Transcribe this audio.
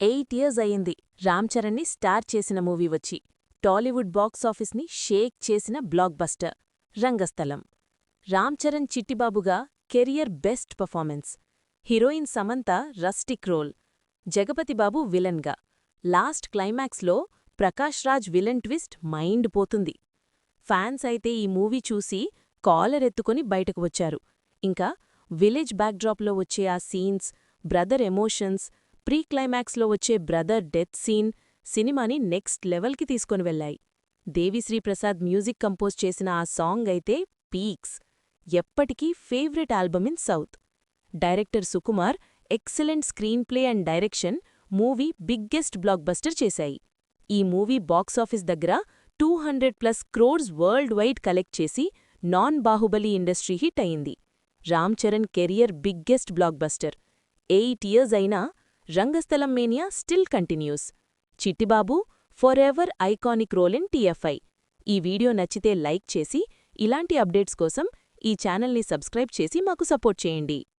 8 years అయింది రామ్ చరణ్ని star చేసిన మూవీ వచ్చి. టాలీవుడ్ బాక్సాఫీస్ని షేక్ చేసిన బ్లాక్ బస్టర్ రంగస్థలం. రామ్ చరణ్ చిట్టిబాబుగా career best performance. Heroine Samantha rustic role. Jagapathi Babu విలన్గా. లాస్ట్ క్లైమాక్స్లో Prakash Raj villain twist mind పోతుంది. ఫ్యాన్స్ అయితే ఈ మూవీ చూసి కాలరెత్తుకొని బయటకు వచ్చారు. ఇంకా విలేజ్ బ్యాక్డ్రాప్లో వచ్చే ఆ సీన్స్, బ్రదర్ ఎమోషన్స్, ప్రీ క్లైమాక్స్లో వచ్చే బ్రదర్ డెత్ సీన్ సినిమాని నెక్స్ట్ లెవెల్కి తీసుకొని వెళ్లాయి. దేవిశ్రీ ప్రసాద్ మ్యూజిక్ కంపోజ్ చేసిన ఆ సాంగ్ అయితే పీక్స్. ఎప్పటికీ favourite album in south. Director Sukumar excellent screenplay and direction movie biggest blockbuster చేశాయి. ఈ మూవీ బాక్సాఫీస్ దగ్గర 200+ క్రోర్స్ వరల్డ్ వైడ్ కలెక్ట్ చేసి నాన్ బాహుబలి ఇండస్ట్రీ హిట్ అయింది. Ram Charan career biggest blockbuster. 8 years అయినా Rangasthalam mania still continues. Chittibabu forever iconic role in TFI. ఈ video నచ్చితే like చేసి ఇలాంటి అప్డేట్స్ కోసం ఈ ఛానల్ని సబ్స్క్రైబ్ చేసి మాకు సపోర్ట్ చేయండి.